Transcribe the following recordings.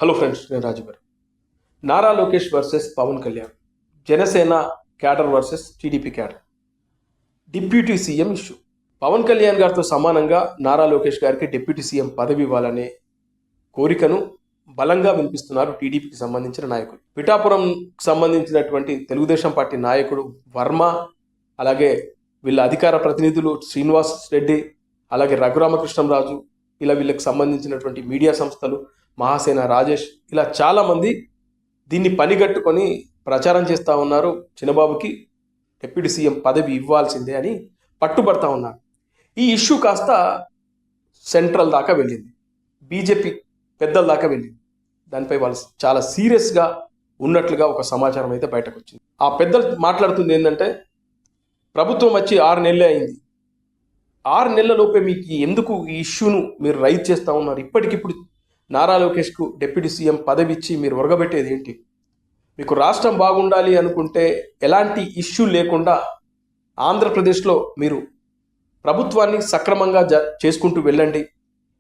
Hello friends, నేను రాజు గారు. Nara Lokesh versus Pawan Kalyan, Janasena cadre versus TDP cadre. Deputy CM issue. Pawan Kalyan గారితో సమానంగా నారా లోకేష్ గారికి డిప్యూటీ సీఎం పదవి ఇవ్వాలనే కోరికను బలంగా వినిపిస్తున్నారు టీడీపీకి సంబంధించిన నాయకులు. పిఠాపురం సంబంధించినటువంటి తెలుగుదేశం పార్టీ నాయకుడు వర్మ, అలాగే వీళ్ళ అధికార ప్రతినిధులు శ్రీనివాస్ రెడ్డి, అలాగే రఘురామకృష్ణంరాజు, ఇలా వీళ్ళకి సంబంధించినటువంటి మీడియా సంస్థలు, మహాసేన రాజేష్, ఇలా చాలామంది దీన్ని పనిగట్టుకొని ప్రచారం చేస్తూ ఉన్నారు. చిన్నబాబుకి డిప్యూటీ సీఎం పదవి ఇవ్వాల్సిందే అని పట్టుబడతా ఉన్నారు. ఈ ఇష్యూ కాస్త సెంట్రల్ దాకా వెళ్ళింది, బీజేపీ పెద్దల దాకా వెళ్ళింది. దానిపై వాళ్ళు చాలా సీరియస్గా ఉన్నట్లుగా ఒక సమాచారం అయితే బయటకు వచ్చింది. ఆ పెద్దలు మాట్లాడుతుంది ఏంటంటే, ప్రభుత్వం వచ్చి 6 నెలలే అయింది. 6 నెలలలోపే మీకు ఎందుకు ఈ ఇష్యూను మీరు రైజ్ చేస్తూ ఉన్నారు? ఇప్పటికిప్పుడు నారా లోకేష్కు డిప్యూటీ సీఎం పదవి ఇచ్చి మీరు ఒరగబెట్టేది ఏంటి? మీకు రాష్ట్రం బాగుండాలి అనుకుంటే ఎలాంటి ఇష్యూ లేకుండా ఆంధ్రప్రదేశ్లో మీరు ప్రభుత్వాన్ని సక్రమంగా చేసుకుంటూ వెళ్ళండి.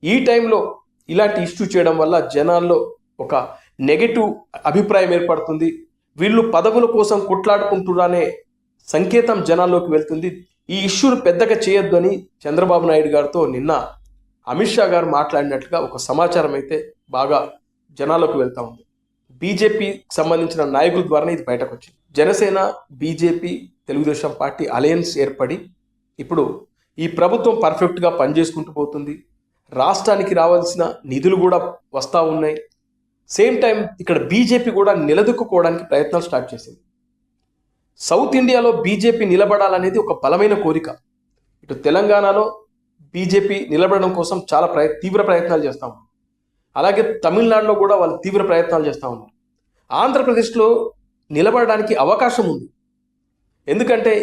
ఈ టైంలో ఇలాంటి ఇష్యూ చేయడం వల్ల జనాల్లో ఒక నెగటివ్ అభిప్రాయం ఏర్పడుతుంది. వీళ్ళు పదవుల కోసం కొట్లాడుకుంటున్నారనే సంకేతం జనాల్లోకి వెళ్తుంది. ఈ ఇష్యూను పెద్దగా చేయొద్దు అని చంద్రబాబు నాయుడు గారితో నిన్న అమిత్ షా గారు మాట్లాడినట్లుగా ఒక సమాచారం అయితే బాగా జనాల్లోకి వెళ్తూ ఉంది. బీజేపీకి సంబంధించిన నాయకుల ద్వారానే ఇది బయటకు వచ్చింది. Janasena, BJP, Telugu Desam party alliance ఏర్పడి ఇప్పుడు ఈ ప్రభుత్వం పర్ఫెక్ట్గా పనిచేసుకుంటూ పోతుంది. రాష్ట్రానికి రావాల్సిన నిధులు కూడా వస్తూ ఉన్నాయి. సేమ్ టైం ఇక్కడ బీజేపీ కూడా నిలదొక్కుకోవడానికి ప్రయత్నాలు స్టార్ట్ చేసింది. సౌత్ ఇండియాలో బీజేపీ నిలబడాలనేది ఒక బలమైన కోరిక. ఇటు తెలంగాణలో బీజేపీ నిలబడడం కోసం చాలా తీవ్ర ప్రయత్నాలు చేస్తూ ఉన్నారు. అలాగే తమిళనాడులో కూడా వాళ్ళు తీవ్ర ప్రయత్నాలు చేస్తూ ఉన్నారు. ఆంధ్రప్రదేశ్లో నిలబడడానికి అవకాశం ఉంది. ఎందుకంటే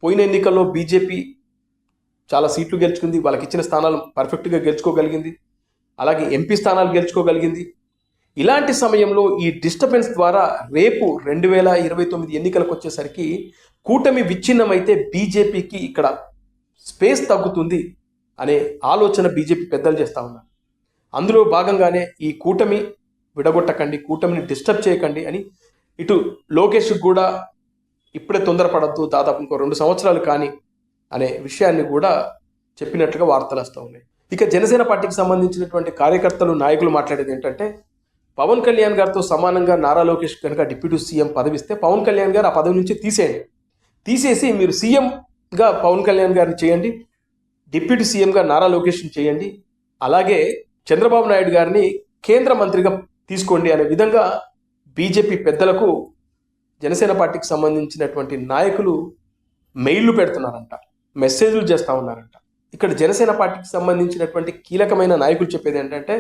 పోయిన ఎన్నికల్లో బీజేపీ చాలా సీట్లు గెలుచుకుంది, వాళ్ళకి ఇచ్చిన స్థానాలు పర్ఫెక్ట్గా గెలుచుకోగలిగింది, అలాగే ఎంపీ స్థానాలు గెలుచుకోగలిగింది. ఇలాంటి సమయంలో ఈ డిస్టర్బెన్స్ ద్వారా రేపు 2029 ఎన్నికలకు వచ్చేసరికి కూటమి విచ్ఛిన్నమైతే బీజేపీకి ఇక్కడ స్పేస్ తగ్గుతుంది అనే ఆలోచన బీజేపీ పెద్దలు చేస్తూ ఉన్నారు. అందులో భాగంగానే ఈ కూటమి విడగొట్టకండి, కూటమిని డిస్టర్బ్ చేయకండి అని ఇటు లోకేష్ కూడా ఇప్పుడే తొందరపడద్దు, దాదాపు ఇంకో 2 సంవత్సరాలు కానీ అనే విషయాన్ని కూడా చెప్పినట్లుగా వార్తలు వస్తూ ఉన్నాయి. ఇక జనసేన పార్టీకి సంబంధించినటువంటి కార్యకర్తలు, నాయకులు మాట్లాడేది ఏంటంటే, పవన్ కళ్యాణ్ గారితో సమానంగా నారా లోకేష్ కనుక డిప్యూటీ సీఎం పదవి ఇస్తే పవన్ కళ్యాణ్ గారు ఆ పదవి నుంచి తీసేసి మీరు సీఎంగా పవన్ కళ్యాణ్ గారిని చేయండి, డిప్యూటీ సీఎంగా నారా లోకేష్ని చేయండి, అలాగే చంద్రబాబు నాయుడు గారిని కేంద్ర మంత్రిగా తీసుకోండి అనే విధంగా బీజేపీ పెద్దలకు జనసేన పార్టీకి సంబంధించినటువంటి నాయకులు మెయిల్లు పెడుతున్నారంట, మెసేజ్లు చేస్తూ ఉన్నారంట. ఇక్కడ జనసేన పార్టీకి సంబంధించినటువంటి కీలకమైన నాయకులు చెప్పేది ఏంటంటే,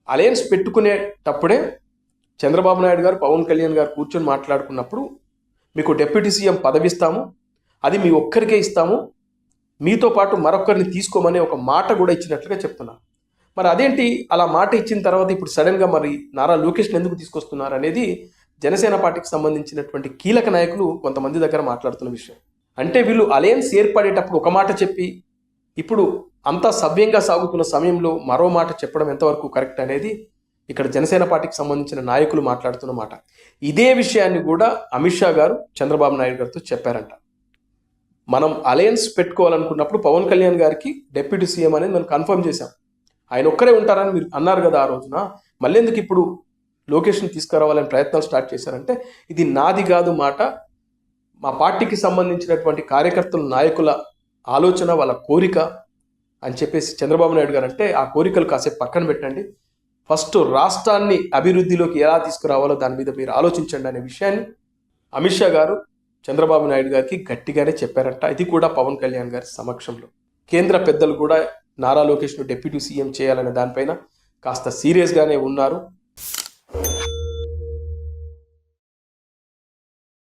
అలయన్స్ పెట్టుకునేటప్పుడే చంద్రబాబు నాయుడు గారు, పవన్ కళ్యాణ్ గారు కూర్చొని మాట్లాడుకున్నప్పుడు మీకు డిప్యూటీ సీఎం పదవి ఇస్తాము, అది మీ ఒక్కరికే ఇస్తాము, మీతో పాటు మరొకరిని తీసుకోమనే ఒక మాట కూడా ఇచ్చినట్లుగా చెప్తున్నారు. మరి అదేంటి అలా మాట ఇచ్చిన తర్వాత ఇప్పుడు సడన్గా మరి నారా లోకేష్ని ఎందుకు తీసుకొస్తున్నారు అనేది జనసేన పార్టీకి సంబంధించినటువంటి కీలక నాయకులు కొంతమంది దగ్గర మాట్లాడుతున్న విషయం. అంటే వీళ్ళు అలయన్స్ ఏర్పడేటప్పుడు ఒక మాట చెప్పి ఇప్పుడు అంతా సవ్యంగా సాగుతున్న సమయంలో మరో మాట చెప్పడం ఎంతవరకు కరెక్ట్ అనేది ఇక్కడ జనసేన పార్టీకి సంబంధించిన నాయకులు మాట్లాడుతున్న మాట. ఇదే విషయాన్ని కూడా అమిత్ షా గారు చంద్రబాబు నాయుడు గారితో చెప్పారంట. మనం అలయన్స్ పెట్టుకోవాలనుకున్నప్పుడు పవన్ కళ్యాణ్ గారికి డిప్యూటీ సీఎం అనేది మనం కన్ఫర్మ్ చేశాం, ఆయన ఒక్కరే ఉంటారని మీరు అన్నారు కదా ఆ రోజున, మళ్ళీ ఎందుకు ఇప్పుడు లోకేష్ని తీసుకురావాలని ప్రయత్నాలు స్టార్ట్ చేశారంటే, ఇది నాది కాదు మాట, మా పార్టీకి సంబంధించినటువంటి కార్యకర్తల, నాయకుల ఆలోచన, వాళ్ళ కోరిక అని చెప్పేసి చంద్రబాబు నాయుడు గారు అంటే, ఆ కోరికలు కాసేపు పక్కన పెట్టండి, ఫస్ట్ రాష్ట్రాన్ని అభివృద్ధిలోకి ఎలా తీసుకురావాలో దాని మీద మీరు ఆలోచించండి అనే విషయాన్ని అమిత్ షా గారు చంద్రబాబు నాయుడు గారికి గట్టిగానే చెప్పారంట. ఇది కూడా పవన్ కళ్యాణ్ గారి సమక్షంలో. కేంద్ర పెద్దలు కూడా నారా లోకేష్ను డిప్యూటీ సీఎం చేయాలనే దానిపైన కాస్త సీరియస్గానే ఉన్నారు.